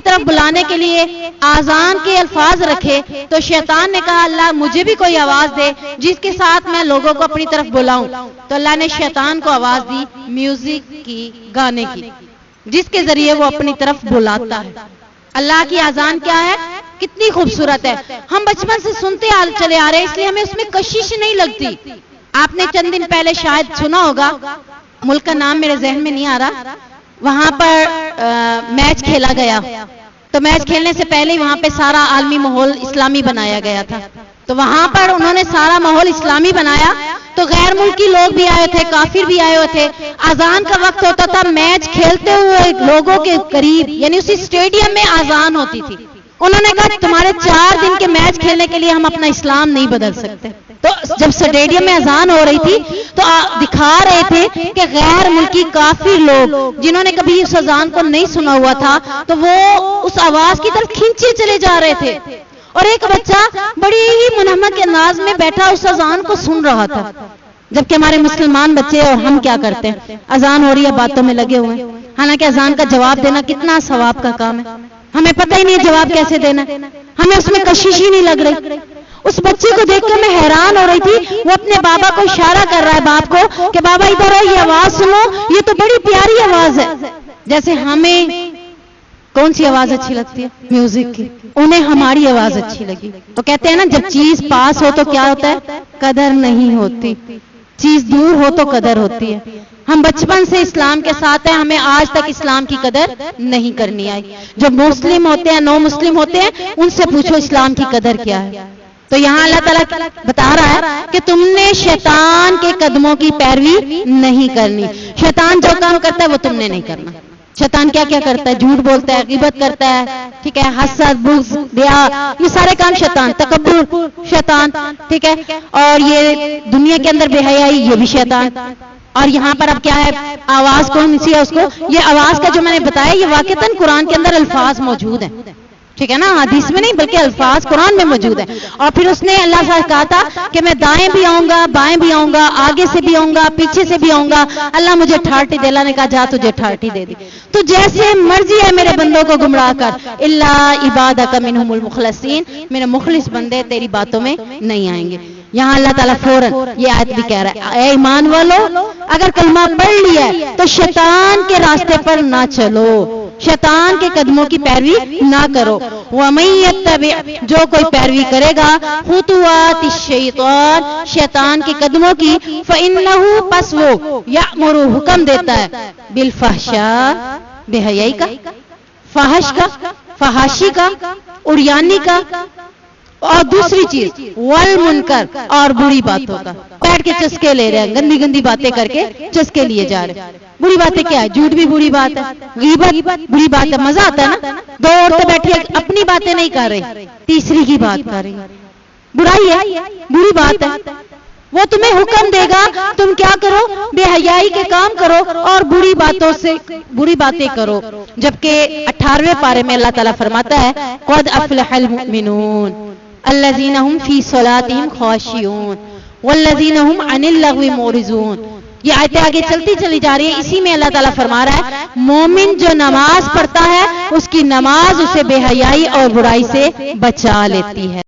طرف بلانے کے لیے آذان کے الفاظ رکھے تو شیطان نے کہا اللہ مجھے بھی کوئی آواز دے جس کے ساتھ میں لوگوں کو اپنی طرف بلاؤں. تو اللہ نے شیطان کو آواز دی میوزک کی، گانے کی، جس کے ذریعے وہ اپنی طرف بلاتا ہے. اللہ کی آذان کیا ہے؟ کتنی خوبصورت ہے. ہم بچپن سے سنتے چلے آ رہے ہیں، اس لیے ہمیں اس میں کشش نہیں لگتی. آپ نے چند دن پہلے شاید سنا ہوگا، ملک کا نام میرے ذہن میں نہیں آ رہا، وہاں پر میچ کھیلا گیا. تو میچ کھیلنے سے پہلے وہاں پہ سارا عالمی ماحول اسلامی بنایا گیا تھا. تو وہاں پر انہوں نے سارا ماحول اسلامی بنایا تو غیر ملکی لوگ بھی آئے تھے، کافر بھی آئے ہوئے تھے. اذان کا وقت ہوتا تھا، میچ کھیلتے ہوئے لوگوں کے قریب یعنی اسی اسٹیڈیم میں اذان ہوتی تھی. انہوں نے کہا تمہارے 4 دن کے میچ کھیلنے کے لیے ہم اپنا اسلام نہیں بدل سکتے. تو جب اسٹیڈیم میں اذان ہو رہی تھی تو دکھا رہے تھے کہ غیر ملکی کافر لوگ جنہوں نے کبھی اس اذان کو نہیں سنا ہوا تھا تو وہ اس آواز کی طرف کھینچے چلے جا رہے تھے. اور ایک بچہ بڑی ہی منہمک انداز میں بیٹھا اس اذان کو سن رہا تھا. جبکہ ہمارے مسلمان بچے اور ہم کیا کرتے ہیں؟ اذان ہو رہی ہے باتوں میں لگے ہوئے ہیں. حالانکہ اذان کا جواب دینا کتنا ثواب کا کام ہے، ہمیں پتہ ہی نہیں ہے جواب کیسے دینا ہے، ہمیں اس میں کشش ہی نہیں لگ رہی. اس بچے کو دیکھ کر میں حیران ہو رہی تھی. وہ اپنے بابا کو اشارہ کر رہا ہے باپ کو کہ بابا ادھر آؤ، یہ آواز سنو، یہ تو بڑی پیاری آواز ہے. جیسے ہمیں کون سی آواز اچھی لگتی ہے؟ میوزک کی. انہیں ہماری آواز اچھی لگی. تو کہتے ہیں نا جب چیز پاس ہو تو کیا ہوتا ہے؟ قدر نہیں ہوتی. چیز دور ہو تو قدر ہوتی ہے. ہم بچپن سے اسلام کے ساتھ ہیں، ہمیں آج تک اسلام کی قدر نہیں کرنی آئی. جو مسلم ہوتے ہیں، نو مسلم ہوتے ہیں، ان سے پوچھو اسلام کی قدر کیا ہے. تو یہاں اللہ تعالیٰ بتا رہا ہے کہ تم نے شیطان کے قدموں کی پیروی نہیں کرنی. شیطان جو کام کرتا ہے وہ تم نے نہیں کرنا. شیطان کیا کیا کرتا ہے؟ جھوٹ بولتا ہے، غیبت کرتا ہے، ٹھیک ہے، حسد، بغض، ریا، یہ سارے کام شیطان. تکبر شیطان، ٹھیک ہے، اور یہ دنیا کے اندر بے حیائی یہ بھی شیطان. اور یہاں پر اب کیا ہے؟ آواز کون سی ہے اس کو؟ یہ آواز کا جو میں نے بتایا یہ واقعتاً قرآن کے اندر الفاظ موجود ہیں، ٹھیک ہے نا، حدیث میں نہیں بلکہ الفاظ قرآن میں موجود ہیں. اور پھر اس نے اللہ سے کہا تھا کہ میں دائیں بھی آؤں گا، بائیں بھی آؤں گا، آگے سے بھی آؤں گا، پیچھے سے بھی آؤں گا. اللہ مجھے ٹھاٹھی دے. اللہ نے کہا جا تجھے ٹھاٹھی دے دی. تو جیسے مرضی ہے میرے بندوں کو گمراہ کر، الا عبادک منہم المخلصین، میرے مخلص بندے تیری باتوں میں نہیں آئیں گے. یہاں اللہ تعالیٰ فوراً یہ آیت بھی کہہ رہا ہے اے ایمان والو اگر کلمہ پڑھ لیا ہے تو شیطان کے راستے پر نہ چلو، شیطان کے قدموں کی پیروی نہ کرو. وَمَن يَتَّبِعْ، جو کوئی پیروی کرے گا، خطوات الشیطان، شیطان کے قدموں کی، فَإِنَّهُ، پس وہ یأمر، حکم دیتا ہے، بالفحشاء، بے حیائی کا، فحش کا، فحاشی کا، اڑیانی کا، اور دوسری چیز والمنکر، اور بری باتوں کا. بیٹھ کے چسکے لے رہے ہیں، گندی گندی باتیں کر کے چسکے لیے جا رہے ہیں. بری باتیں کیا ہے؟ جھوٹ بھی بری بات ہے، غیبت بری بات ہے. مزہ آتا ہے نا، 2 عورتیں بیٹھی اپنی باتیں نہیں کر رہی، تیسری کی بات کر رہی. برائی ہے، بری بات ہے. وہ تمہیں حکم دے گا تم کیا کرو؟ بے حیائی کے کام کرو اور بری باتوں سے بری باتیں کرو. جبکہ 18ویں پارے میں اللہ تعالیٰ فرماتا ہے قد افلح المؤمنون الذین هم فی صلاتهم خاشعون والذین هم عن اللغو معرضون. یہ آیتیں آگے چلتی چلی جا رہی ہے. اسی میں اللہ تعالیٰ فرما رہا ہے مومن جو نماز پڑھتا ہے اس کی نماز اسے بے حیائی اور برائی سے بچا لیتی ہے.